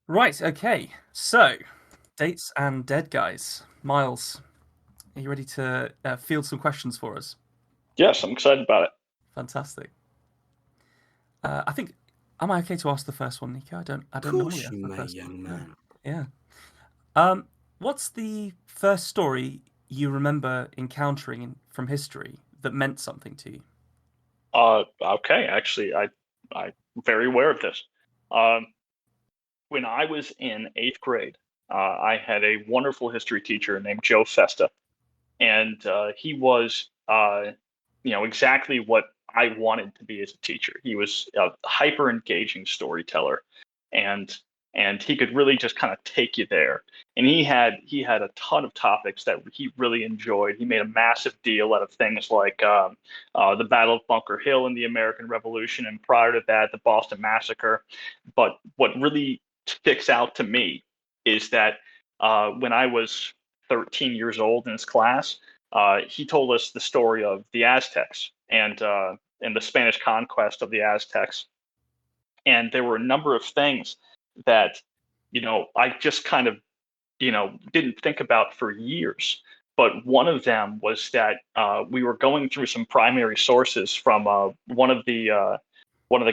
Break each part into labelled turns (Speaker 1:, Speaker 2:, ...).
Speaker 1: Right, okay. So, dates and dead guys. Miles, are you ready to field some questions for us?
Speaker 2: Yes, I'm excited about it.
Speaker 1: Fantastic. I think, am I okay to ask the first one, Nico? I
Speaker 3: Of
Speaker 1: don't normally
Speaker 3: course
Speaker 1: ask
Speaker 3: you
Speaker 1: the
Speaker 3: may,
Speaker 1: first one.
Speaker 3: young
Speaker 1: Yeah.
Speaker 3: man.
Speaker 1: Yeah. What's the first story you remember encountering from history that meant something to you?
Speaker 2: Okay, actually, I'm very aware of this. Um, when I was in eighth grade, I had a wonderful history teacher named Joe Festa, and he was, exactly what I wanted to be as a teacher. He was a hyper engaging storyteller, and he could really just kind of take you there. And he had a ton of topics that he really enjoyed. He made a massive deal out of things like the Battle of Bunker Hill in the American Revolution, and prior to that, the Boston Massacre. But what really sticks out to me is that when I was 13 years old in his class, he told us the story of the Aztecs and the Spanish conquest of the Aztecs. And there were a number of things that, I just kind of, didn't think about for years. But one of them was that we were going through some primary sources from one of the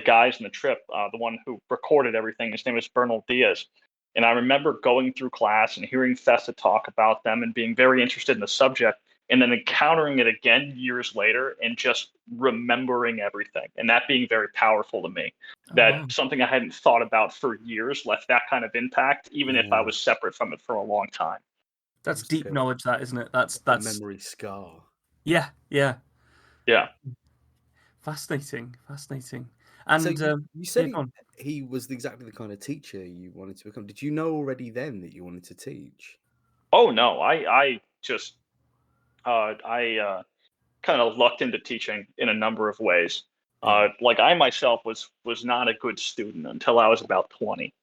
Speaker 2: guys in the trip, the one who recorded everything. His name was Bernal Diaz. And I remember going through class and hearing Festa talk about them and being very interested in the subject, and then encountering it again years later and just remembering everything. And that being very powerful to me.
Speaker 1: Oh,
Speaker 2: That
Speaker 1: wow.
Speaker 2: something I hadn't thought about for years left that kind of impact, even if I
Speaker 3: Yeah,
Speaker 2: was separate from it for a long time.
Speaker 1: That's
Speaker 3: it's like
Speaker 1: deep knowledge, that, isn't it? That's
Speaker 3: a
Speaker 1: that's
Speaker 3: memory scar.
Speaker 1: yeah, yeah.
Speaker 2: Yeah.
Speaker 1: Fascinating, fascinating.
Speaker 3: So
Speaker 1: And
Speaker 3: you said
Speaker 1: yeah, go on.
Speaker 3: he was exactly the kind of teacher you wanted to become. Did you know already then that you wanted to teach?
Speaker 2: Oh no, I just I kind of lucked into teaching in a number of ways.
Speaker 3: Yeah.
Speaker 2: Like I myself was not a good student until I was about 20.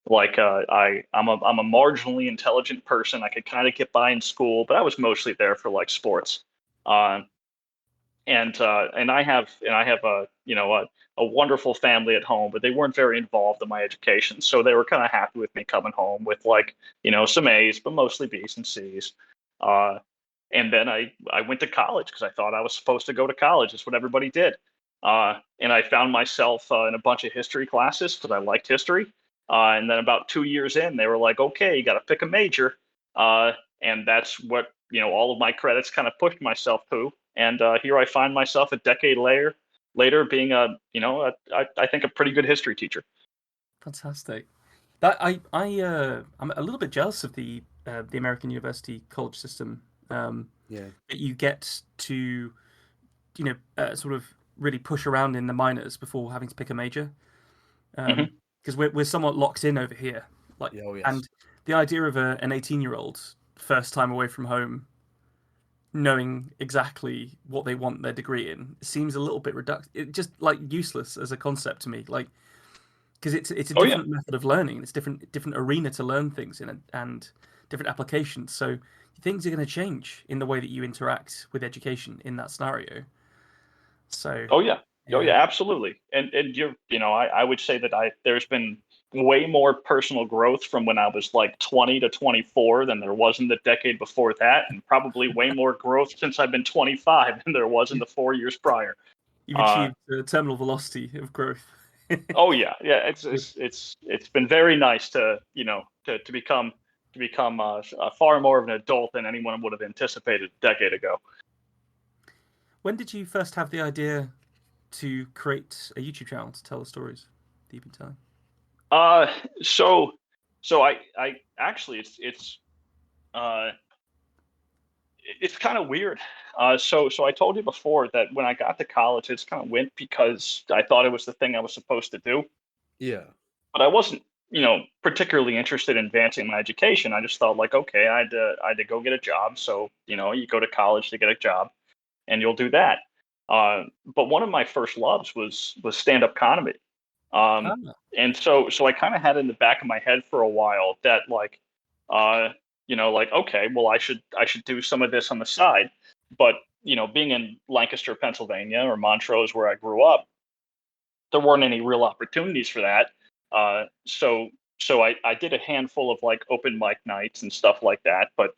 Speaker 2: Like I'm a marginally intelligent person. I could kind of get by in school, but I was mostly there for like sports. Uh, and I have a wonderful family at home, but they weren't very involved in my education, so they were kind of happy with me coming home with like some A's, but mostly B's and C's. Uh, and then I went to college because I thought I was supposed to go to college. That's what everybody did. And I found myself in a bunch of history classes because I liked history. And then about 2 years in, they were like, "Okay, you got to pick a major." Uh, and that's what all of my credits kind of pushed myself to. And here I find myself a decade later being I think a pretty good history teacher.
Speaker 1: Fantastic. That I'm a little bit jealous of the American university college system.
Speaker 3: Yeah.
Speaker 1: That you get to sort of really push around in the minors before having to pick a major.
Speaker 2: Hmm.
Speaker 1: Because we're somewhat locked in over here. Like,
Speaker 3: Yeah. Oh yes.
Speaker 1: and the idea of an 18-year-old first time away from home knowing exactly what they want their degree in seems a little bit it just like useless as a concept to me. Like, because it's a
Speaker 2: Oh yeah.
Speaker 1: different method of learning. It's different arena to learn things in, and different applications. So things are going to change in the way that you interact with education in that scenario. So
Speaker 2: Oh yeah. Oh
Speaker 1: yeah,
Speaker 2: yeah. Absolutely. And I would say that there's been way more personal growth from when I was like 20 to 24 than there was in the decade before that, and probably way more growth since I've been 25 than there was in the 4 years prior.
Speaker 1: you've
Speaker 2: Uh,
Speaker 1: achieved the terminal velocity of growth.
Speaker 2: oh yeah, yeah. It's
Speaker 1: Good.
Speaker 2: it's it's been very nice to become far more of an adult than anyone would have anticipated a decade ago.
Speaker 1: When did you first have the idea to create a YouTube channel to tell the stories that you've been telling?
Speaker 2: Uh, so I actually uh it's kind of weird. So I told you before that when I got to college, it's kind of went because I thought it was the thing I was supposed to do,
Speaker 3: Yeah.
Speaker 2: but I wasn't, particularly interested in advancing my education. I just thought like, okay, I had to go get a job. So you go to college to get a job, and you'll do that. But one of my first loves was stand up comedy. Um,
Speaker 1: Ah,
Speaker 2: and so I kind of had in the back of my head for a while that like, uh, like, okay, well, I should do some of this on the side. But being in Lancaster, Pennsylvania, or Montrose, where I grew up, there weren't any real opportunities for that. So I did a handful of like open mic nights and stuff like that, but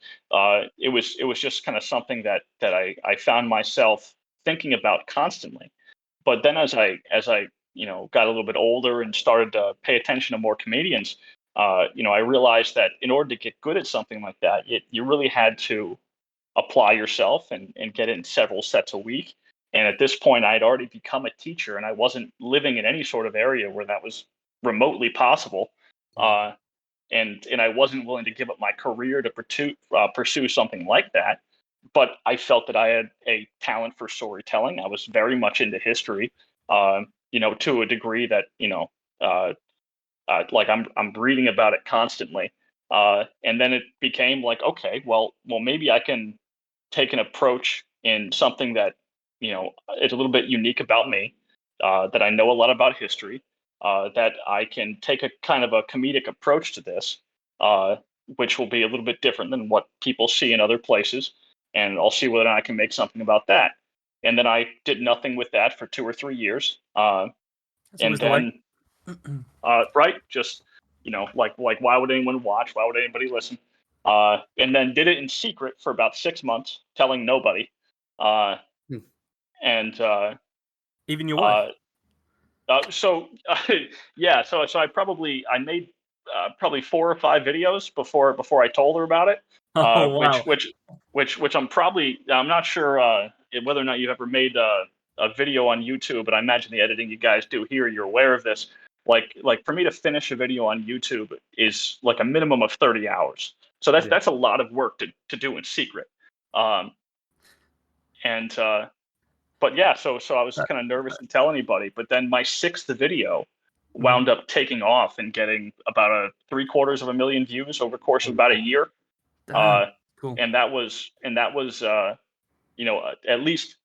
Speaker 2: it was just kind of something that I found myself thinking about constantly. But then as I got a little bit older and started to pay attention to more comedians, I realized that in order to get good at something like that, you really had to apply yourself and get in several sets a week. And at this point, I had already become a teacher, and I wasn't living in any sort of area where that was remotely possible.
Speaker 3: Yeah.
Speaker 2: Uh, and I wasn't willing to give up my career to pursue something like that. But I felt that I had a talent for storytelling. I was very much into history, to a degree that like I'm reading about it constantly. And then it became like, okay, well, maybe I can take an approach in something that is a little bit unique about me, that I know a lot about history, that I can take a kind of a comedic approach to this, uh, which will be a little bit different than what people see in other places, and I'll see whether I can make something about that. And then I did nothing with that for 2 or 3 years,
Speaker 1: That's
Speaker 2: and
Speaker 1: always the way.
Speaker 2: then right, just like why would anyone watch? Why would anybody listen? And then did it in secret for about 6 months, telling nobody. Uh,
Speaker 3: Hmm.
Speaker 2: and
Speaker 1: Even your wife.
Speaker 2: uh, so yeah, so I made probably 4 or 5 videos before I told her about it.
Speaker 1: Oh
Speaker 2: Which
Speaker 1: wow.
Speaker 2: I'm not sure whether or not you ever made a video on YouTube, but I imagine the editing you guys do here, you're aware of this. Like for me to finish a video on YouTube is like a minimum of 30 hours. So that's
Speaker 3: Yeah.
Speaker 2: that's a lot of work to do in secret. Um, and But yeah, so I was
Speaker 1: That,
Speaker 2: kind of nervous to tell anybody. But then my sixth video
Speaker 1: mhm.
Speaker 2: wound up taking off and getting about a 750,000 views over the course
Speaker 3: Oh,
Speaker 2: of about a
Speaker 3: wow.
Speaker 2: year.
Speaker 1: Damn.
Speaker 2: Uh,
Speaker 1: Cool.
Speaker 2: and that was at least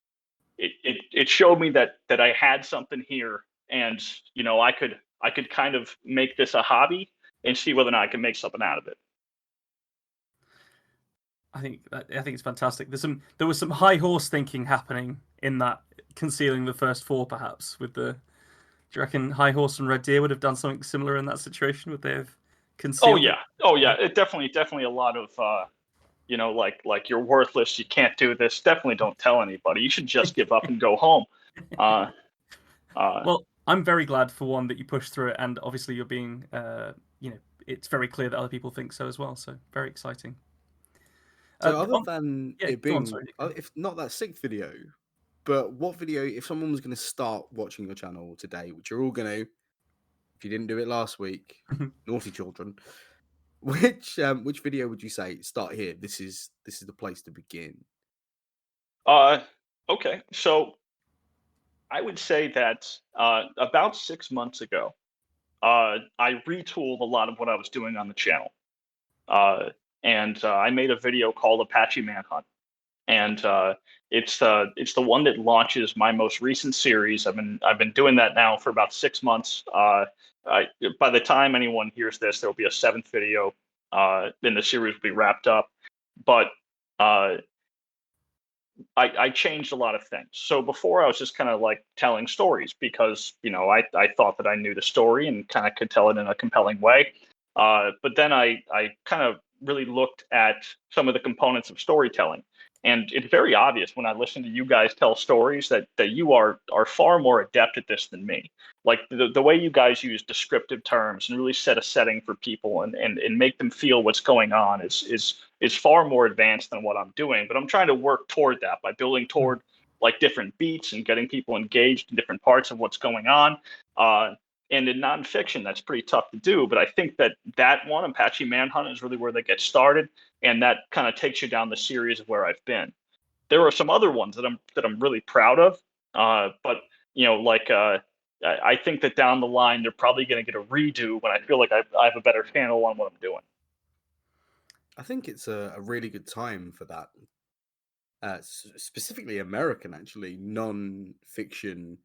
Speaker 2: it showed me that I had something here, and I could kind of make this a hobby and see whether or not I can make something out of it.
Speaker 1: I think it's fantastic. There was some high horse thinking happening in that, concealing the first four, perhaps. With the, do you reckon High Horse and Red Deer would have done something similar in that situation? Would they have
Speaker 2: Oh
Speaker 1: concealed it?
Speaker 2: yeah, oh
Speaker 1: Yeah.
Speaker 2: yeah, it definitely a lot of like you're worthless, you can't do this. Definitely don't tell anybody. You should just give up and go home. Uh, uh,
Speaker 1: Well, I'm very glad for one that you pushed through it, and obviously you're being, it's very clear that other people think so as well. So very exciting.
Speaker 3: So, other than
Speaker 1: Yeah,
Speaker 3: it
Speaker 1: go on.
Speaker 3: being,
Speaker 1: Sorry, Nico.
Speaker 3: if not that sixth video, but what video, if someone was going to start watching your channel today, which you're all going to, if you didn't do it last week, naughty children, which video would you say start here? This is the place to begin.
Speaker 2: uh, okay, so I would say that about 6 months ago, I retooled a lot of what I was doing on the channel, uh, and I made a video called Apache Manhunt, and it's the one that launches my most recent series. I've been doing that now for about 6 months. I, by the time anyone hears this, there will be a seventh video. Then the series will be wrapped up. But uh, I changed a lot of things. So before I was just kind of like telling stories because I thought that I knew the story and kind of could tell it in a compelling way. But then I kind of really looked at some of the components of storytelling, and it's very obvious when I listen to you guys tell stories that you are far more adept at this than me. Like the way you guys use descriptive terms and really set a setting for people and make them feel what's going on is far more advanced than what I'm doing. But I'm trying to work toward that by building toward like different beats and getting people engaged in different parts of what's going on. Uh, and in nonfiction, that's pretty tough to do. But I think that one, Apache Manhunt, is really where they get started, and that kind of takes you down the series of where I've been. There are some other ones that I'm really proud of, but like I think that down the line they're probably going to get a redo when I feel like I have a better handle on what I'm doing.
Speaker 3: I think it's a really good time for that. Specifically American, actually, non-fiction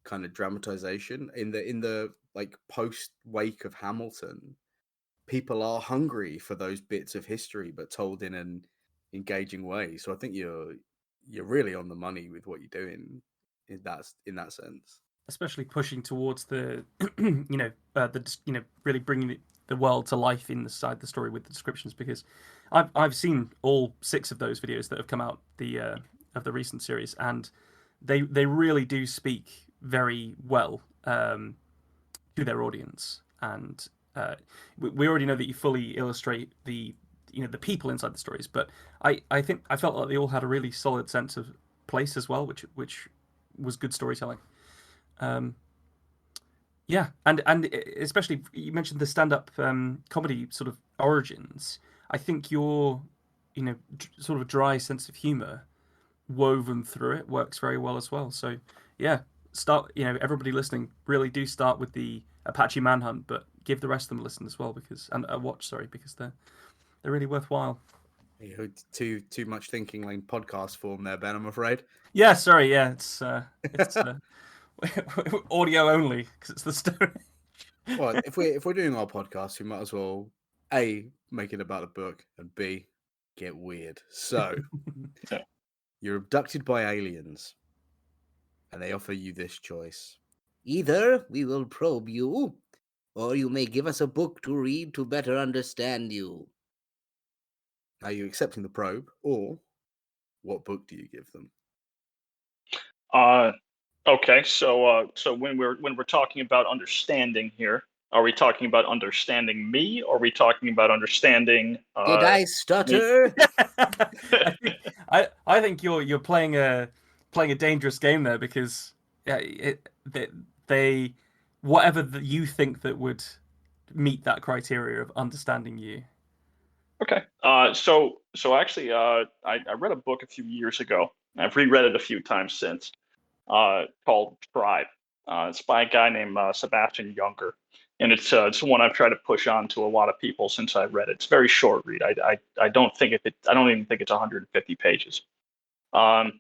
Speaker 3: kind of dramatization in the like post wake of Hamilton. people are hungry for those bits of history, but told in an engaging way. So I think you're really on the money with what you're doing in that sense.
Speaker 1: Especially pushing towards the, really bringing the world to life inside the story with the descriptions, because I've seen all 6 of those videos that have come out of the recent series, and they really do speak very well to their audience, and we already know that you fully illustrate the people inside the stories, but I think I felt like they all had a really solid sense of place as well, which was good storytelling. Yeah, and especially you mentioned the stand-up comedy sort of origins. I think your sort of dry sense of humor woven through it works very well as well. So yeah, everybody listening, really do start with the Apache Manhunt, but give the rest of them a listen as well, because a watch, because they're really worthwhile.
Speaker 3: Too much thinking like podcast form there, Ben, I'm afraid.
Speaker 1: Yeah, sorry. Yeah, it's audio only because it's the story.
Speaker 3: Well, if we're doing our podcast, we might as well A, make it about a book, and B, get weird. So you're abducted by aliens, and they offer you this choice: either we will probe you, or you may give us a book to read to better understand you. Are you accepting the probe, or what book do you give them?
Speaker 2: Okay, so when we're talking about understanding here, are we talking about understanding me, or are we talking about understanding?
Speaker 3: Did I stutter?
Speaker 1: I think you're playing a dangerous game there, because they whatever you think that would meet that criteria of understanding you.
Speaker 2: Okay. So actually, I read a book a few years ago. I've reread it a few times since. Called Tribe. It's by a guy named Sebastian Junger, and it's one I've tried to push on to a lot of people since I read it. It's a very short read. I don't even think it's 150 pages. But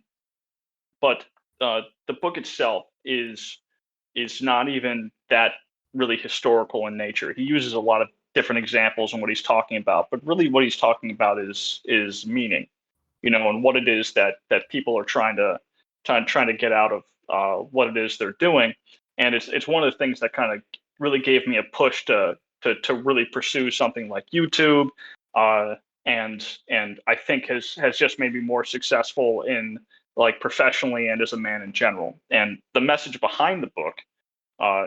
Speaker 2: the book itself is not even that really historical in nature. He uses a lot of different examples on what he's talking about, but really what he's talking about is meaning, and what it is that people are trying to get out of what it is they're doing. And it's one of the things that kind of really gave me a push to really pursue something like YouTube, and I think has just made me more successful in, like, professionally and as a man in general. And the message behind the book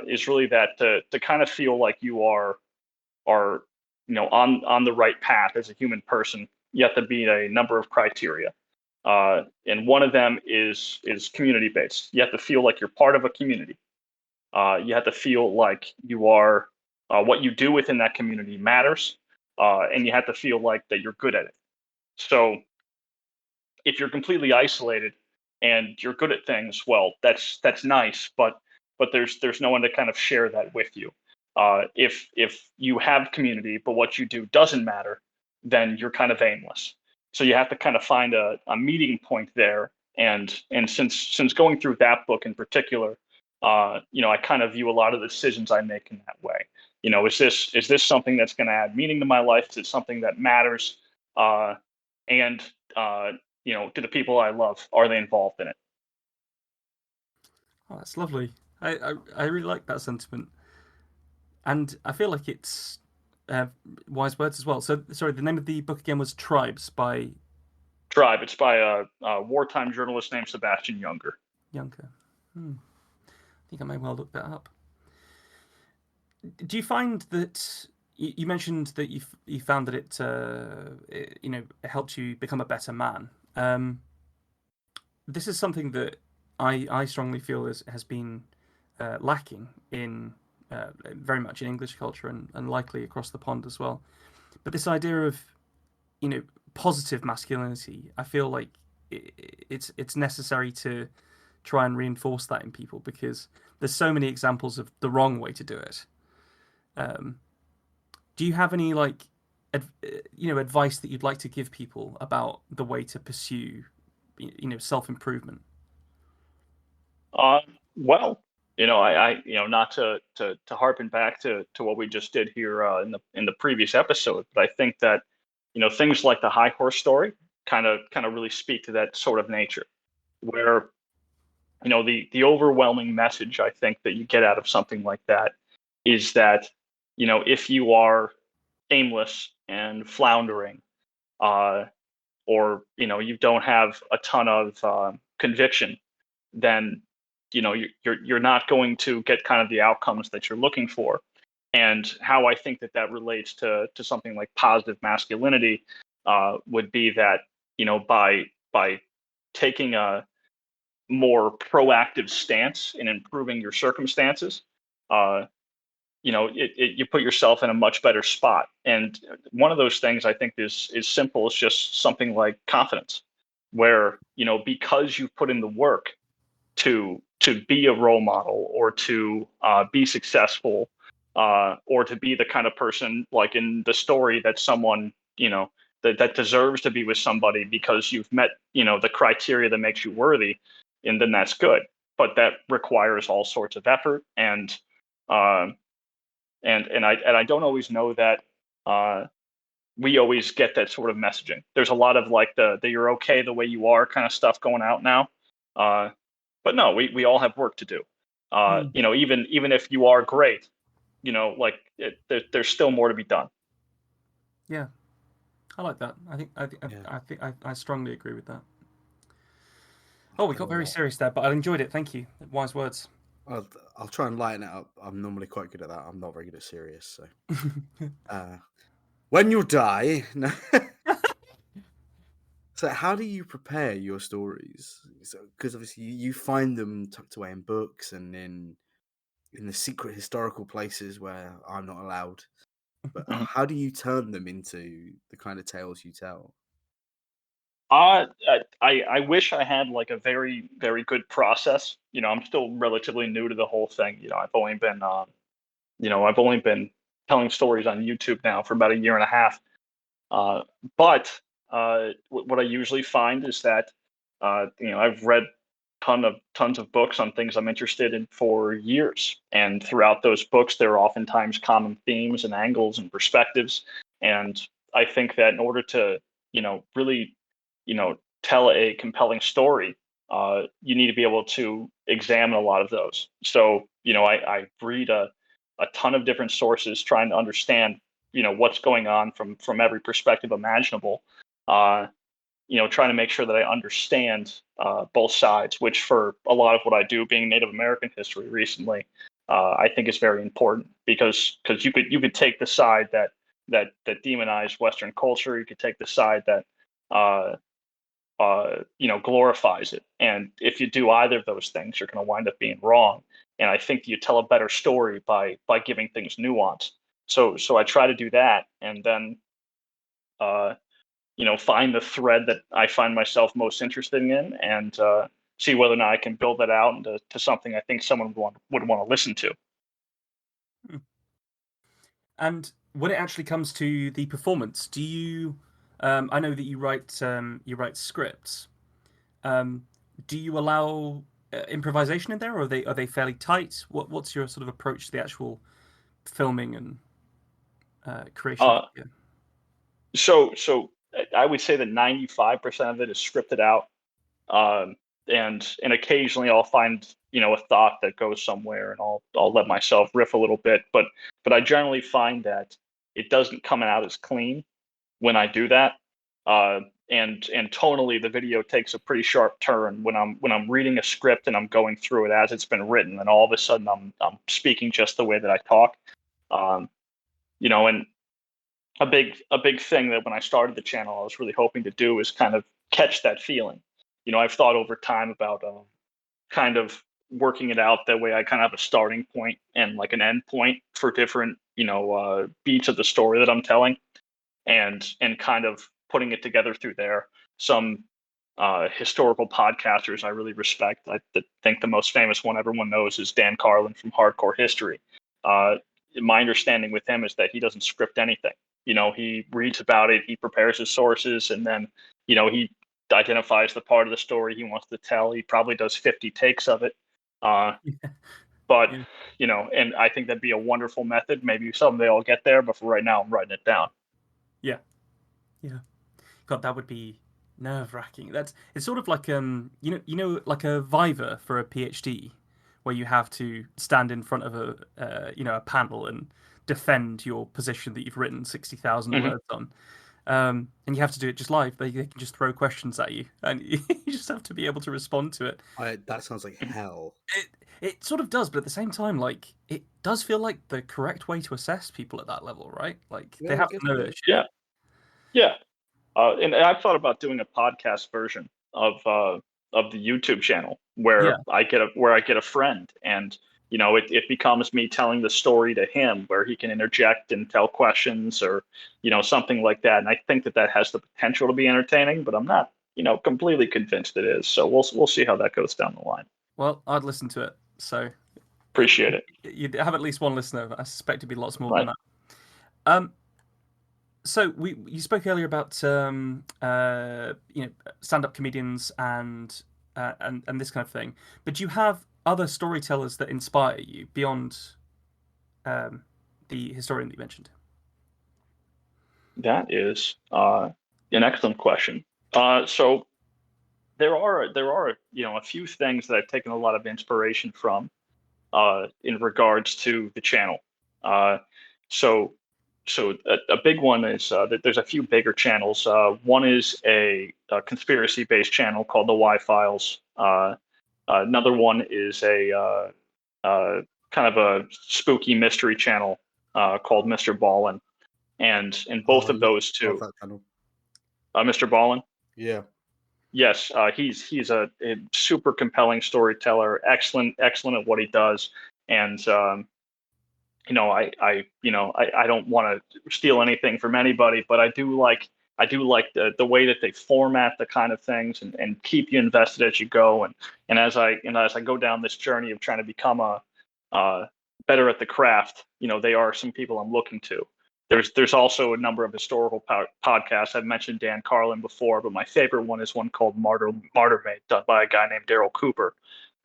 Speaker 2: is really that to kind of feel like you are on the right path as a human person, you have to meet a number of criteria. And one of them is community based. You have to feel like you're part of a community. You have to feel like you are what you do within that community matters, and you have to feel like that you're good at it. So if you're completely isolated and you're good at things, well, that's nice, but there's no one to kind of share that with you. If you have community, but what you do doesn't matter, then you're kind of aimless. So you have to kind of find a meeting point there. And since going through that book in particular, I kind of view a lot of the decisions I make in that way. Is this something that's going to add meaning to my life? Is it something that matters? And to the people I love, are they involved in it?
Speaker 1: Oh, that's lovely. I really like that sentiment, and I feel like it's wise words as well. So, sorry, the name of the book again was Tribes by
Speaker 2: Tribe. It's by a wartime journalist named Sebastian Junger.
Speaker 1: I think I may well look that up. Do you find that you mentioned that you found that it helped you become a better man? This is something that I strongly feel has been lacking in very much in English culture and likely across the pond as well. But this idea of positive masculinity, I feel like it's necessary to try and reinforce that in people, because there's so many examples of the wrong way to do it. Do you have any advice that you'd like to give people about the way to pursue self-improvement?
Speaker 2: Well, not to harpen back to what we just did here in the previous episode, but I think that things like the high horse story kind of really speak to that sort of nature, where the overwhelming message I think that you get out of something like that is that if you are aimless and floundering, or you don't have a ton of conviction, then you're not going to get kind of the outcomes that you're looking for. And how I think that relates to something like positive masculinity would be that by taking a more proactive stance in improving your circumstances, you put yourself in a much better spot. And one of those things I think is simple. It's just something like confidence, where because you've put in the work to be a role model, or to be successful, or to be the kind of person, like in the story, that someone that deserves to be with somebody because you've met the criteria that makes you worthy, and then that's good. But that requires all sorts of effort, and I don't always know that we always get that sort of messaging. There's a lot of like the you're okay the way you are kind of stuff going out now. But no, we all have work to do. Even if you are great, there's still more to be done.
Speaker 1: Yeah, I like that. I strongly agree with that. Oh, we got very serious there, but I enjoyed it. Thank you. Wise words.
Speaker 3: I'll try and lighten it up. I'm normally quite good at that. I'm not very good at serious. So, when you die, no. So how do you prepare your stories? Because obviously you find them tucked away in books and in the secret historical places where I'm not allowed. But how do you turn them into the kind of tales you tell?
Speaker 2: I wish I had like a very, very good process. I'm still relatively new to the whole thing. I've only been telling stories on YouTube now for about a year and a half. But what I usually find is that I've read tons of books on things I'm interested in for years, and throughout those books there are oftentimes common themes and angles and perspectives. And I think that in order to really tell a compelling story, you need to be able to examine a lot of those. So I read a ton of different sources, trying to understand what's going on from every perspective imaginable. Trying to make sure that I understand both sides, which for a lot of what I do, being Native American history recently, I think is very important, because you could take the side that demonized Western culture. You could take the side that glorifies it, and if you do either of those things, you're going to wind up being wrong. And I think you tell a better story by giving things nuance. So I try to do that, and then find the thread that I find myself most interested in, and see whether or not I can build that out into something I think someone would want to listen to.
Speaker 1: And when it actually comes to the performance, do you? I know that you write scripts. Do you allow improvisation in there, or are they fairly tight? What's your sort of approach to the actual filming and creation?
Speaker 2: So I would say that 95% of it is scripted out, and occasionally I'll find a thought that goes somewhere, and I'll let myself riff a little bit, but I generally find that it doesn't come out as clean when I do that. And tonally, the video takes a pretty sharp turn when I'm reading a script and I'm going through it as it's been written, and all of a sudden I'm speaking just the way that I talk. And a big thing that when I started the channel I was really hoping to do is kind of catch that feeling. I've thought over time about kind of working it out that way. I kind of have a starting point and like an end point for different beats of the story that I'm telling, and kind of putting it together through there. Some historical podcasters I really respect. I think the most famous one everyone knows is Dan Carlin from Hardcore History. My understanding with him is that he doesn't script anything. He reads about it, he prepares his sources, and then he identifies the part of the story he wants to tell. He probably does 50 takes of it. But
Speaker 1: Yeah.
Speaker 2: and I think that'd be a wonderful method. Maybe someday I'll get there, but for right now, I'm writing it down.
Speaker 1: Yeah. Yeah. God, that would be nerve-wracking. It's sort of like like a Viva for a PhD, where you have to stand in front of a panel and defend your position that you've written 60,000
Speaker 2: Hmm.
Speaker 1: words on. And you have to do it just live. They can just throw questions at you, and you just have to be able to respond to it.
Speaker 3: That sounds like hell.
Speaker 1: It sort of does, but at the same time, like it does feel like the correct way to assess people at that level, right? Like they
Speaker 3: Yeah, I
Speaker 1: have to
Speaker 3: guess
Speaker 1: know
Speaker 3: so.
Speaker 1: their shit.
Speaker 2: Yeah, yeah. And I've thought about doing a podcast version of the YouTube channel
Speaker 1: Yeah.
Speaker 2: where I get a friend, and it becomes me telling the story to him, where he can interject and tell questions, or something like that. And I think that has the potential to be entertaining, but I'm not completely convinced it is. So we'll see how that goes down the line.
Speaker 1: Well, I'd listen to it. So
Speaker 2: Appreciate it.
Speaker 1: you'd have at least one listener. But I suspect it'd be lots more than
Speaker 2: Right.
Speaker 1: that. Um, so you spoke earlier about stand-up comedians and this kind of thing. But do you have other storytellers that inspire you beyond the historian that you mentioned?
Speaker 2: That is an excellent question. So there are a few things that I've taken a lot of inspiration from in regards to the channel. Uh, so a big one is that there's a few bigger channels. One is a conspiracy-based channel called the Y Files. Another one is a kind of a spooky mystery channel called Mr. Ballin. And in
Speaker 3: Oh,
Speaker 2: both of those
Speaker 3: love
Speaker 2: two,
Speaker 3: that channel.
Speaker 2: Mr. Ballin.
Speaker 3: Yeah.
Speaker 2: Yes, he's a super compelling storyteller, excellent at what he does, and I don't want to steal anything from anybody, but I do like the way that they format the kind of things, and keep you invested as you go, and as I go down this journey of trying to become a better at the craft, they are some people I'm looking to. There's also a number of historical podcasts. I've mentioned Dan Carlin before, but my favorite one is one called Martyr Made, done by a guy named Daryl Cooper.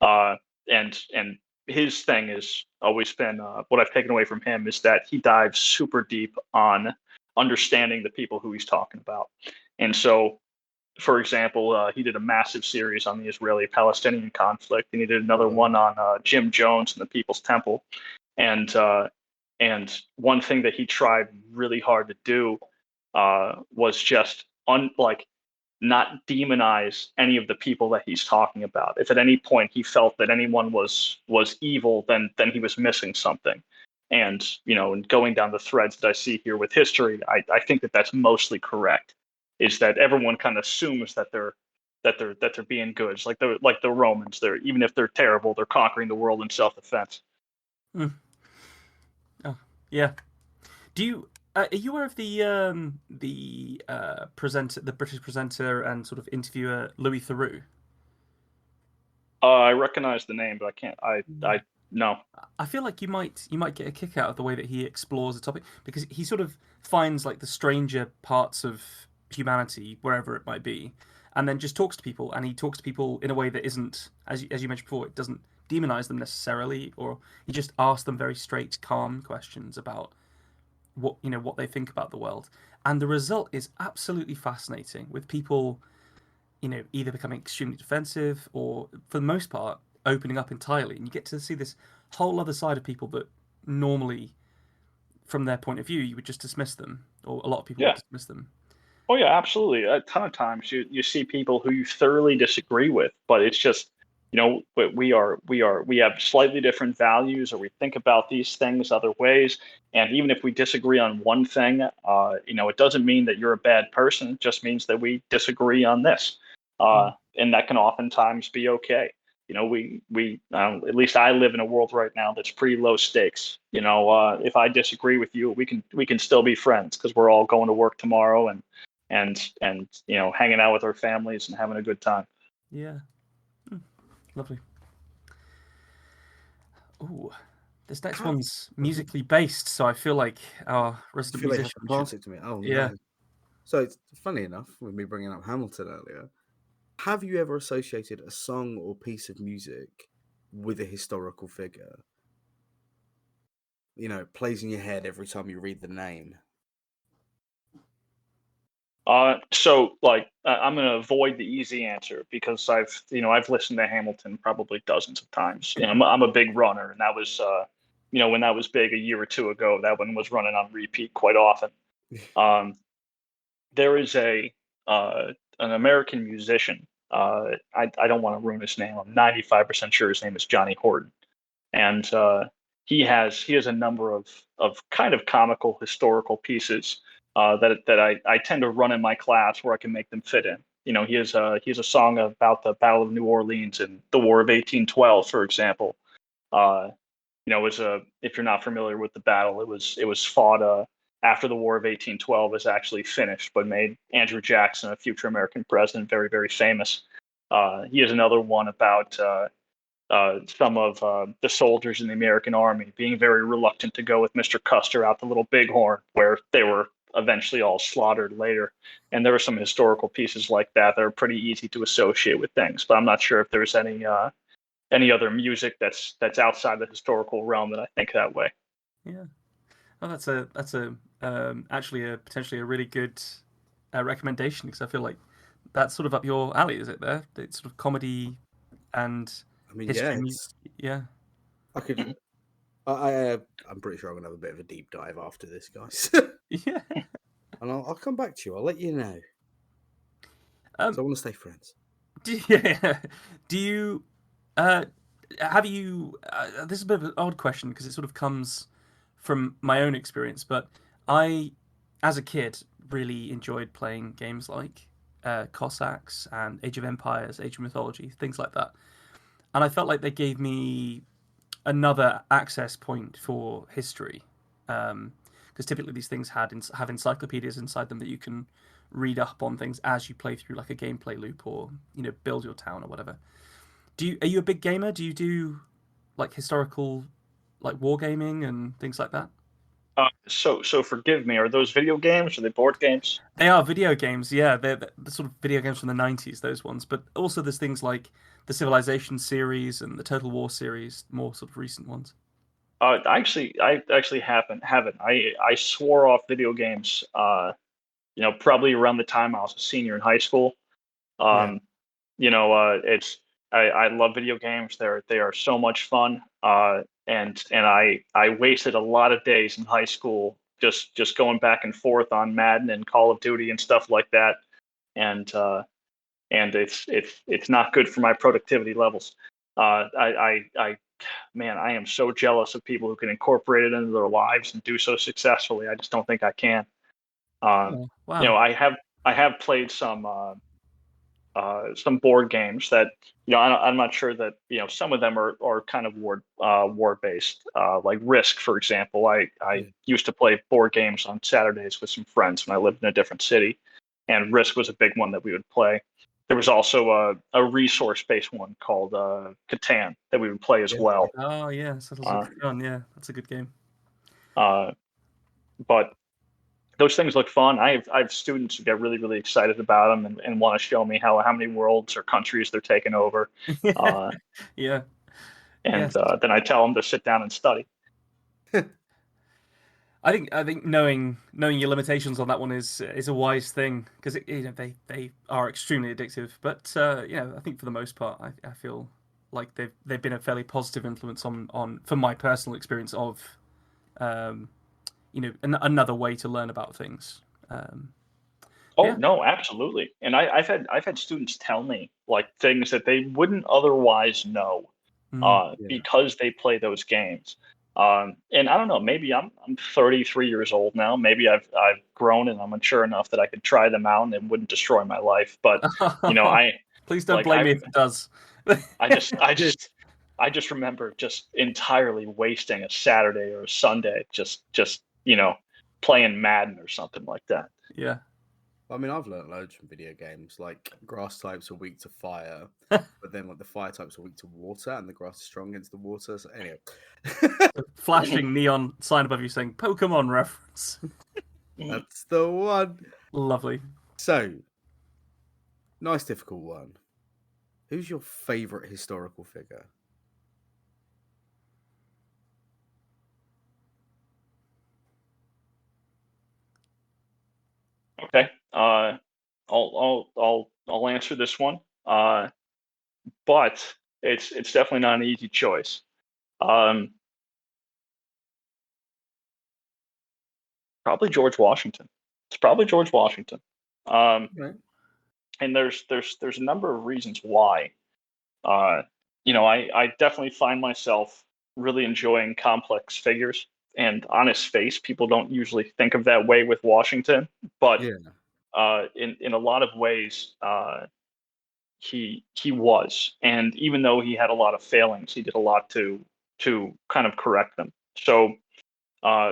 Speaker 2: And his thing has always been, what I've taken away from him is that he dives super deep on understanding the people who he's talking about. And so, for example, he did a massive series on the Israeli-Palestinian conflict, and he did another one on Jim Jones and the People's Temple. And and one thing that he tried really hard to do was just not demonize any of the people that he's talking about. If at any point he felt that anyone was evil, then he was missing something. And and going down the threads that I see here with history, I think that that's mostly correct. Is that everyone kind of assumes that they're being good. It's like the Romans. They're, even if they're terrible, they're conquering the world in self-defense.
Speaker 1: Mm. Oh, yeah. Do you are you aware of the presenter, the British presenter and sort of interviewer Louis Theroux?
Speaker 2: I recognize the name, but I can't. I no.
Speaker 1: I feel like you might get a kick out of the way that he explores the topic, because he sort of finds like the stranger parts of humanity wherever it might be, and then just talks to people, and he talks to people in a way that isn't, as you mentioned before, it doesn't demonize them necessarily, or he just asks them very straight, calm questions about what they think about the world, and the result is absolutely fascinating, with people either becoming extremely defensive or, for the most part, opening up entirely. And you get to see this whole other side of people that normally, from their point of view, you would just dismiss them, or a lot of people would
Speaker 2: Yeah.
Speaker 1: dismiss them.
Speaker 2: Oh yeah, absolutely. A ton of times you see people who you thoroughly disagree with, but it's just we have slightly different values, or we think about these things other ways. And even if we disagree on one thing, it doesn't mean that you're a bad person. It just means that we disagree on this, and that can oftentimes be okay. We at least I live in a world right now that's pretty low stakes. If I disagree with you, we can still be friends, because we're all going to work tomorrow, and hanging out with our families and having a good time.
Speaker 1: Yeah. Lovely. Ooh, this next one's musically based, so I feel like our
Speaker 3: I
Speaker 1: resident
Speaker 3: feel like you have
Speaker 1: musician
Speaker 3: to pass it to me. Oh
Speaker 1: Yeah.
Speaker 3: no. So it's funny enough, with me bringing up Hamilton earlier. Have you ever associated a song or piece of music with a historical figure? plays in your head every time you read the name?
Speaker 2: So like I'm gonna avoid the easy answer because I've listened to Hamilton probably dozens of times. I'm a big runner, and that was when that was big a year or two ago, that one was running on repeat quite often. Um, there is an American musician. I don't want to ruin his name. I'm 95% sure his name is Johnny Horton, and he has a number of kind of comical historical pieces that I tend to run in my class where I can make them fit in. He has a song about the Battle of New Orleans and the War of 1812, for example. Uh, was a if you're not familiar with the battle, it was fought after the War of 1812 was actually finished, but made Andrew Jackson, a future American president, very very famous. He has another one about some of the soldiers in the American army being very reluctant to go with Mr. Custer out the Little Bighorn, where they were eventually all slaughtered later. And there are some historical pieces like that that are pretty easy to associate with things. But I'm not sure if there's any other music that's outside the historical realm that I think that way.
Speaker 1: Yeah. Oh, that's a actually a potentially a really good recommendation because I feel like that's sort of up your alley, is it? There, it's sort of comedy and
Speaker 3: I mean, yeah,
Speaker 1: history. Yeah.
Speaker 3: I could. I'm pretty sure I'm gonna have a bit of a deep dive after this, guys.
Speaker 1: Yeah.
Speaker 3: And I'll come back to you. I'll let you know. So I want to stay friends.
Speaker 1: Yeah. Do you uh, have you? This is a bit of an odd question because it sort of comes from my own experience, but I, as a kid, really enjoyed playing games like Cossacks and Age of Empires, Age of Mythology, things like that. And I felt like they gave me another access point for history, because typically these things have encyclopedias inside them that you can read up on things as you play through like a gameplay loop or build your town or whatever. Are you a big gamer? Do you do like historical like wargaming and things like that?
Speaker 2: So forgive me. Are those video games? Are they board games?
Speaker 1: They are video games, yeah. They're the sort of video games from the 90s, those ones. But also there's things like the Civilization series and the Total War series, more sort of recent ones.
Speaker 2: I actually haven't. I swore off video games. Probably around the time I was a senior in high school.
Speaker 3: Yeah.
Speaker 2: Um, it's I love video games. They are so much fun. And I wasted a lot of days in high school just going back and forth on Madden and Call of Duty and stuff like that. And it's not good for my productivity levels. I man, I am so jealous of people who can incorporate it into their lives and do so successfully. I just don't think I can. Um,
Speaker 1: Oh, wow.
Speaker 2: I have played some board games that I'm not sure that some of them are kind of war based, like Risk, for example. I
Speaker 3: Yeah.
Speaker 2: used to play board games on Saturdays with some friends when I lived in a different city, and Risk was a big one that we would play. There was also a resource based one called Catan that we would play as
Speaker 3: Yeah.
Speaker 2: well.
Speaker 1: Oh, yeah. Settles of
Speaker 2: Uh,
Speaker 1: Catan. Yeah, that's a good game.
Speaker 2: uh, but those things look fun. I have students who get really really excited about them and want to show me how many worlds or countries they're taking over. Uh,
Speaker 1: Yeah.
Speaker 2: and
Speaker 1: Yes.
Speaker 2: then I tell them to sit down and study.
Speaker 1: I think knowing your limitations on that one is a wise thing because they are extremely addictive. But I think for the most part, I feel like they've been a fairly positive influence on from my personal experience of um, another way to learn about things. Um,
Speaker 2: Oh
Speaker 1: yeah.
Speaker 2: no, absolutely. And I've had students tell me like things that they wouldn't otherwise know
Speaker 1: Mm.
Speaker 3: Yeah.
Speaker 2: because they play those games. And I don't know, maybe I'm 33 years old now. Maybe I've grown and I'm mature enough that I could try them out and it wouldn't destroy my life. But I
Speaker 1: Please don't
Speaker 2: like
Speaker 1: blame me if it does.
Speaker 2: I just I just I just remember just entirely wasting a Saturday or a Sunday just playing Madden or something like that.
Speaker 1: Yeah.
Speaker 3: I mean, I've learned loads from video games. Like grass types are weak to fire, but then like the fire types are weak to water, and the grass is strong against the water. So anyway,
Speaker 1: Flashing neon sign above you saying Pokemon reference.
Speaker 3: that's the one.
Speaker 1: Lovely.
Speaker 3: So nice, difficult one. Who's your favorite historical figure?
Speaker 2: Okay. I'll answer this one. But it's definitely not an easy choice. Um, Probably George Washington. It's probably George Washington. Um,
Speaker 3: Right.
Speaker 2: and there's a number of reasons why. Uh, I definitely find myself really enjoying complex figures. And on his face, people don't usually think of that way with Washington, but
Speaker 3: Yeah.
Speaker 2: in a lot of ways, he was. And even though he had a lot of failings, he did a lot to kind of correct them. So,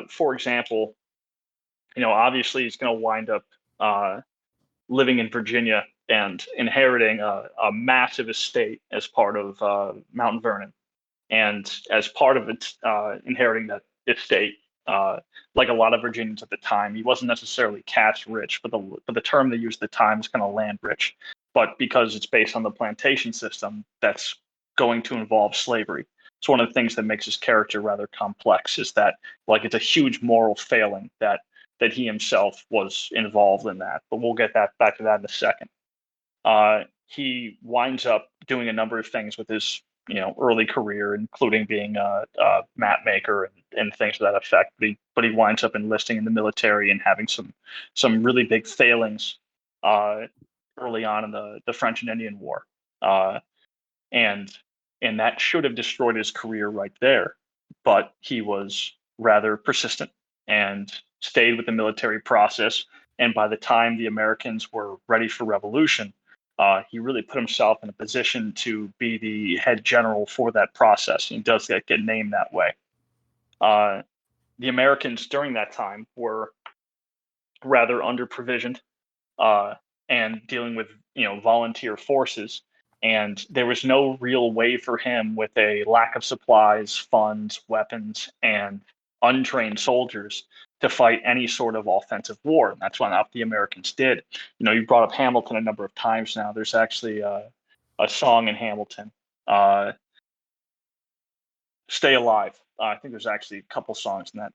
Speaker 2: for example, obviously he's going to wind up uh, living in Virginia and inheriting a massive estate as part of Mount Vernon. And as part of it, inheriting that estate, uh, like a lot of Virginians at the time, he wasn't necessarily cash rich, but the term they used at the time is kind of land rich. But because it's based on the plantation system, that's going to involve slavery. It's one of the things that makes his character rather complex. Is that like it's a huge moral failing that he himself was involved in that. But we'll get that back to that in a second. He winds up doing a number of things with his early career, including being a map maker and things to that effect. But he winds up enlisting in the military and having some really big failings uh, early on in the French and Indian War, uh, and and that should have destroyed his career right there. But he was rather persistent and stayed with the military process. And by the time the Americans were ready for revolution, he really put himself in a position to be the head general for that process. He does get named that way. Uh, the Americans during that time were rather under provisioned uh, and dealing with volunteer forces. And there was no real way for him, with a lack of supplies, funds, weapons, and untrained soldiers, to fight any sort of offensive war. And that's what the Americans did. You brought up Hamilton a number of times now. There's actually a song in Hamilton, uh, "Stay Alive." I think there's actually a couple songs in that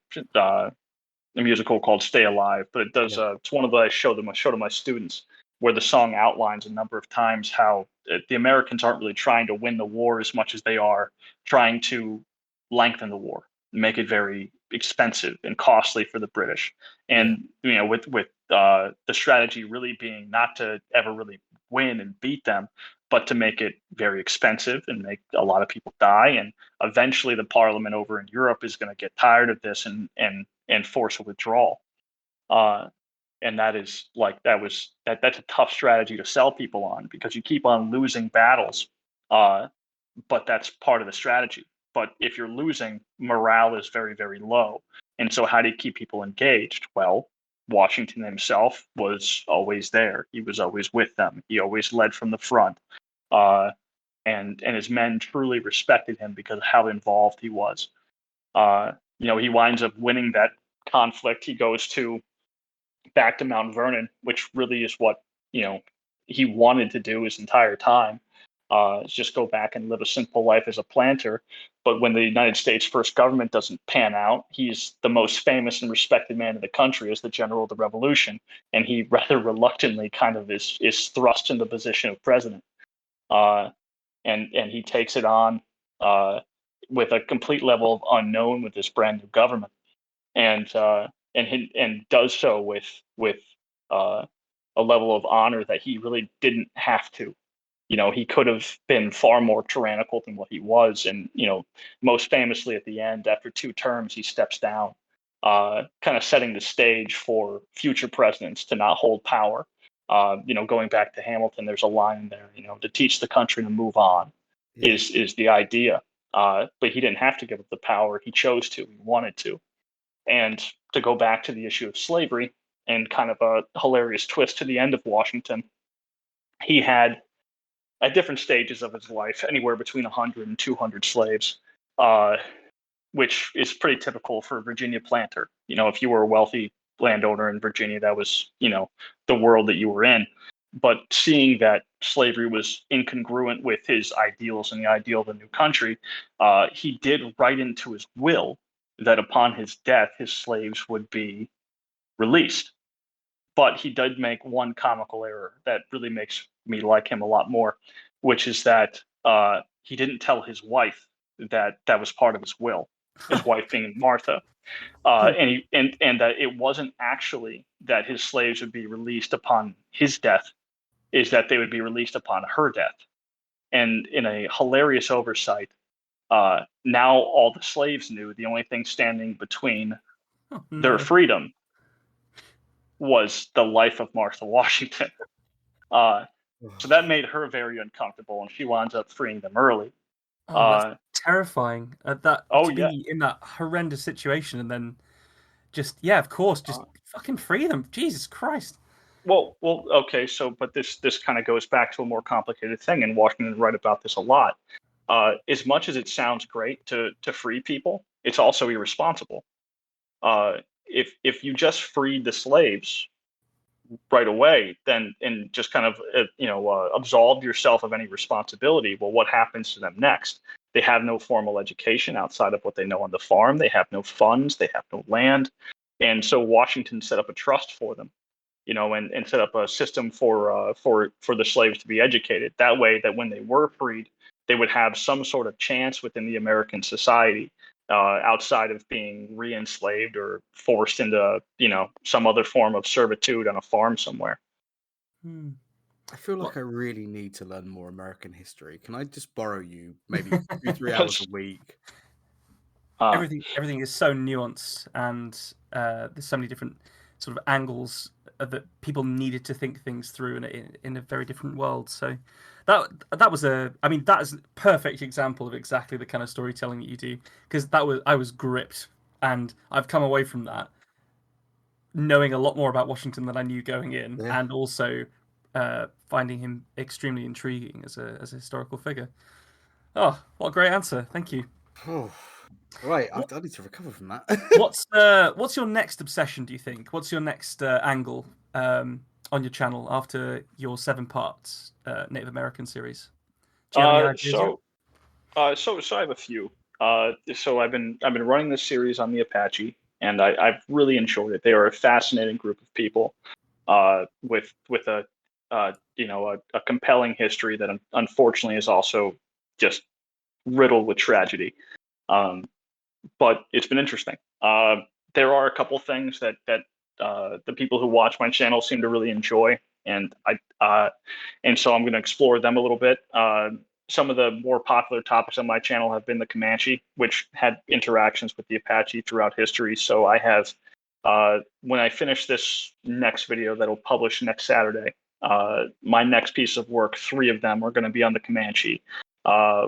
Speaker 2: a musical called Stay Alive, but it does.
Speaker 3: Yeah.
Speaker 2: It's one of the I show to my students, where the song outlines a number of times how the Americans aren't really trying to win the war as much as they are trying to lengthen the war, make it very expensive and costly for the British,
Speaker 3: Yeah.
Speaker 2: and with the strategy really being not to ever really win and beat them, but to make it very expensive and make a lot of people die. And eventually, the Parliament over in Europe is going to get tired of this and force a withdrawal. Uh, and that's a tough strategy to sell people on, because you keep on losing battles, uh, but that's part of the strategy. But if you're losing, morale is very, very low. And so how do you keep people engaged? Well, Washington himself was always there. He was always with them. He always led from the front. Uh, and his men truly respected him because of how involved he was. He winds up winning that conflict. He goes to back to Mount Vernon, which really is what he wanted to do his entire time. Is just go back and live a simple life as a planter. But when the United States first government doesn't pan out, he's the most famous and respected man in the country as the general of the revolution, and he rather reluctantly kind of is thrust in the position of president. Uh, and he takes it on uh, with a complete level of unknown with this brand new government, and and does so with uh, a level of honor that he really didn't have to. He could have been far more tyrannical than what he was, and most famously at the end, after 2 terms, he steps down, kind of setting the stage for future presidents to not hold power. Going back to Hamilton, there's a line there, to teach the country to move on
Speaker 3: Yeah.
Speaker 2: is the idea. But he didn't have to give up the power; he chose to, he wanted to. And to go back to the issue of slavery, and kind of a hilarious twist to the end of Washington, he had, at different stages of his life, anywhere between 100 and 200 slaves, uh, which is pretty typical for a Virginia planter. If you were a wealthy landowner in Virginia, that was, the world that you were in. But seeing that slavery was incongruent with his ideals and the ideal of the new country, he did write into his will that upon his death, his slaves would be released. but he did make one comical error that really makes me like him a lot more, which is that he didn't tell his wife that that was part of his will. His wife being Martha, and that it wasn't actually that his slaves would be released upon his death, is that they would be released upon her death. And in a hilarious oversight, now all the slaves knew the only thing standing between their freedom was the life of Martha Washington. So that made her very uncomfortable, and she winds up freeing them early.
Speaker 1: That's terrifying. To
Speaker 2: yeah.
Speaker 1: be in that horrendous situation and then just of course, just fucking free them. Jesus Christ.
Speaker 2: Well, okay. So, but this kind of goes back to a more complicated thing, and Washington write about this a lot. As much as it sounds great to free people, it's also irresponsible. If you just freed the slaves right away, then and just kind of absolved yourself of any responsibility, well, what happens to them next? They have no formal education outside of what they know on the farm. They have no funds. They have no land, and so Washington set up a trust for them, and set up a system for the slaves to be educated. That way, that when they were freed, they would have some sort of chance within the American society, outside of being re-enslaved or forced into, some other form of servitude on a farm somewhere.
Speaker 3: I feel like I really need to learn more American history. Can I just borrow you maybe 2-3 hours a week?
Speaker 1: Everything is so nuanced, and there's so many different sort of angles that people needed to think things through in a very different world. So that was that is a perfect example of exactly the kind of storytelling that you do, because I was gripped, and I've come away from that knowing a lot more about Washington than I knew going in, and also finding him extremely intriguing as a historical figure. Oh, what a great answer! Thank you.
Speaker 3: Right, I need to recover from that.
Speaker 1: What's your next obsession, do you think? What's your next angle on your channel after your 7-part Native American series? Do you have any ideas
Speaker 2: so I have a few. So I've been running this series on the Apache, and I've really enjoyed it. They are a fascinating group of people, with a compelling history that unfortunately is also just riddled with tragedy. But it's been interesting. There are a couple things that the people who watch my channel seem to really enjoy, and so I'm going to explore them a little bit. Some of the more popular topics on my channel have been the Comanche, which had interactions with the Apache throughout history. So I have, when I finish this next video that'll publish next Saturday, my next piece of work, 3 of them are going to be on the Comanche.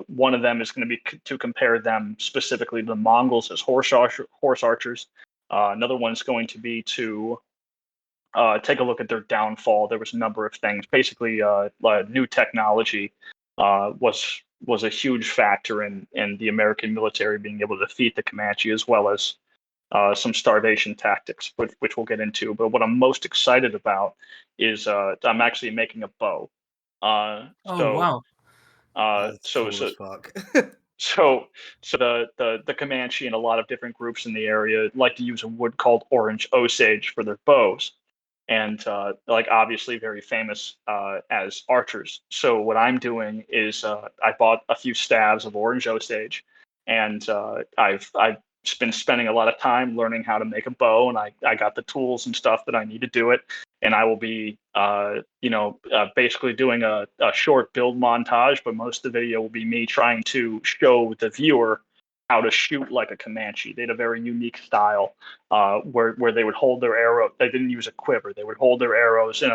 Speaker 2: One of them is going to be to compare them specifically to the Mongols as horse archers. Another one is going to be to take a look at their downfall. There was a number of things. Basically, new technology was a huge factor in the American military being able to defeat the Comanche, as well as some starvation tactics, which we'll get into. But what I'm most excited about is I'm actually making a bow.
Speaker 1: Wow.
Speaker 3: That's cool as fuck.
Speaker 2: So the Comanche and a lot of different groups in the area like to use a wood called orange osage for their bows, and obviously very famous as archers. So what I'm doing is I bought a few staves of orange osage, and I've been spending a lot of time learning how to make a bow, and I got the tools and stuff that I need to do it. And I will be, basically doing a short build montage, but most of the video will be me trying to show the viewer how to shoot like a Comanche. They had a very unique style where they would hold their arrow. They didn't use a quiver. They would hold their arrows in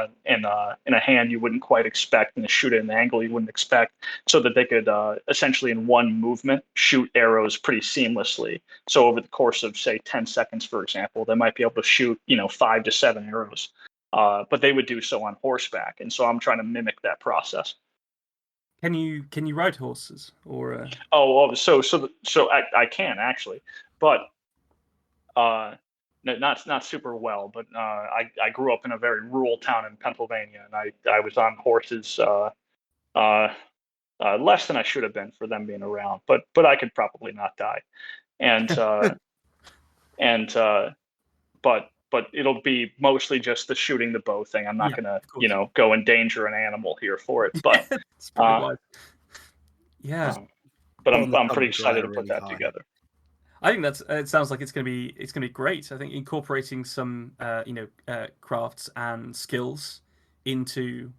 Speaker 2: a hand you wouldn't quite expect, and shoot at an angle you wouldn't expect, so that they could essentially in one movement shoot arrows pretty seamlessly. So over the course of say 10 seconds, for example, they might be able to shoot 5 to 7 arrows. But they would do so on horseback, and so I'm trying to mimic that process.
Speaker 1: Can you ride horses or?
Speaker 2: So I can actually, but not super well. But I grew up in a very rural town in Pennsylvania, and I was on horses less than I should have been for them being around. But I could probably not die, and but but it'll be mostly just the shooting the bow thing. I'm not
Speaker 1: Yeah,
Speaker 2: gonna,
Speaker 1: of course.
Speaker 2: go endanger an animal here for it. But
Speaker 1: It's probably
Speaker 2: uh,
Speaker 1: wise. Yeah.
Speaker 2: but
Speaker 3: Put on the
Speaker 2: I'm pretty
Speaker 3: tumble
Speaker 2: excited
Speaker 3: dryer
Speaker 2: to put
Speaker 3: really
Speaker 2: that
Speaker 3: high.
Speaker 2: together.
Speaker 1: I think it sounds like it's gonna be great. I think incorporating some crafts and skills into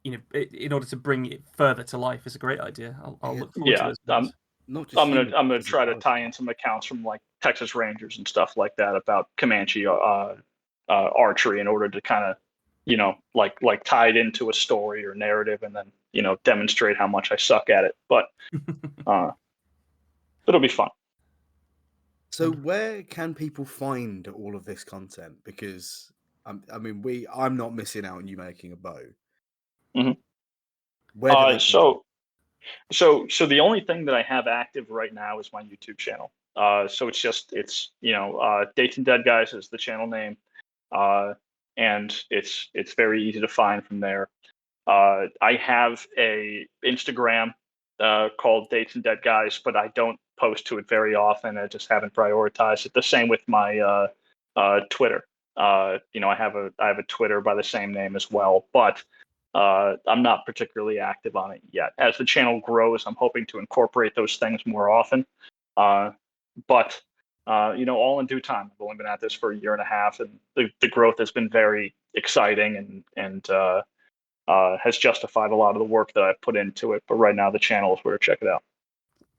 Speaker 1: in order to bring it further to life is a great idea. I'll
Speaker 3: Yeah,
Speaker 1: look forward to
Speaker 2: Yeah,
Speaker 1: it. As well.
Speaker 3: not just humans.
Speaker 2: I'm gonna
Speaker 3: as a
Speaker 2: try to
Speaker 3: character.
Speaker 2: tie in some accounts from like Texas Rangers and stuff like that about Comanche archery in order to kind of like tie it into a story or narrative, and then demonstrate how much I suck at it. But it'll be fun.
Speaker 3: So where can people find all of this content? Because I'm not missing out on you making a bow.
Speaker 2: Mhm.
Speaker 3: Where do they?
Speaker 2: So the only thing that I have active right now is my YouTube channel. So it's Dates and Dead Guys is the channel name, and it's very easy to find from there. I have a Instagram called Dates and Dead Guys, but I don't post to it very often. I just haven't prioritized it. The same with my Twitter. I have a Twitter by the same name as well, but I'm not particularly active on it yet. As the channel grows, I'm hoping to incorporate those things more often. But all in due time. I've only been at this for a year and a half, and the growth has been very exciting and has justified a lot of the work that I've put into it. But right now, the channel is where to check it out.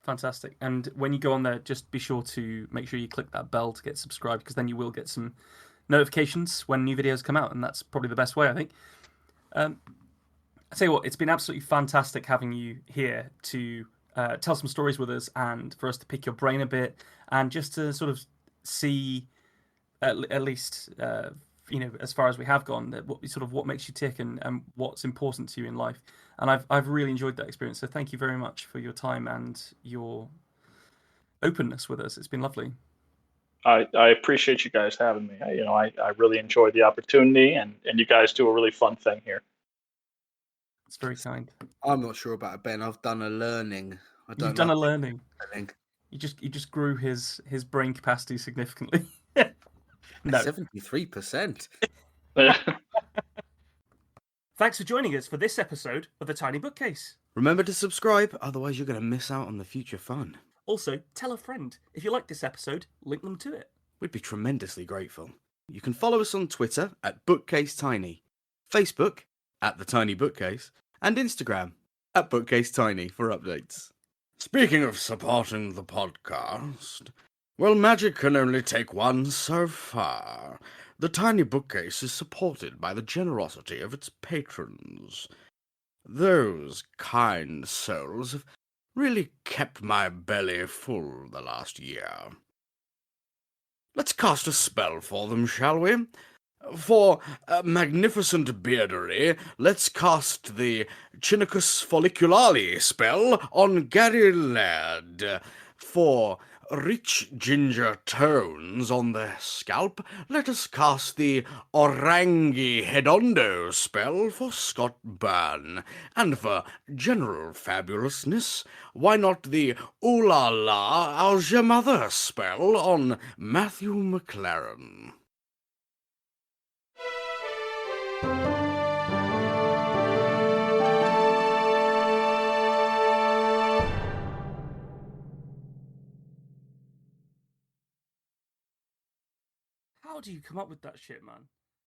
Speaker 1: Fantastic. And when you go on there, just be sure to make sure you click that bell to get subscribed, because then you will get some notifications when new videos come out, and that's probably the best way, I think. I tell you what, it's been absolutely fantastic having you here to tell some stories with us, and for us to pick your brain a bit, and just to sort of see, at least, as far as we have gone, what makes you tick and what's important to you in life. And I've really enjoyed that experience. So thank you very much for your time and your openness with us. It's been lovely.
Speaker 2: I appreciate you guys having me. I really enjoyed the opportunity, and you guys do a really fun thing here.
Speaker 1: It's very kind.
Speaker 3: I'm not sure about Ben. I've done a learning.
Speaker 1: You've done a learning. You just grew his brain capacity significantly. No.
Speaker 3: 73%.
Speaker 1: Thanks for joining us for this episode of The Tiny Bookcase.
Speaker 3: Remember to subscribe, otherwise you're going to miss out on the future fun.
Speaker 1: Also, tell a friend. If you like this episode, link them to it.
Speaker 3: We'd be tremendously grateful. You can follow us on Twitter at BookcaseTiny, Facebook at The Tiny Bookcase, and Instagram at BookcaseTiny for updates. Speaking of supporting the podcast, well, magic can only take one so far. The Tiny Bookcase is supported by the generosity of its patrons. Those kind souls have really kept my belly full the last year. Let's cast a spell for them, shall we? For magnificent beardery, let's cast the Chinicus folliculale spell on Gary Laird. For rich ginger tones on the scalp, let us cast the Orangi Hedondo spell for Scott Byrne. And for general fabulousness, why not the Ooh La La How's Your Mother spell on Matthew McLaren?
Speaker 1: How do you come up with that shit, man?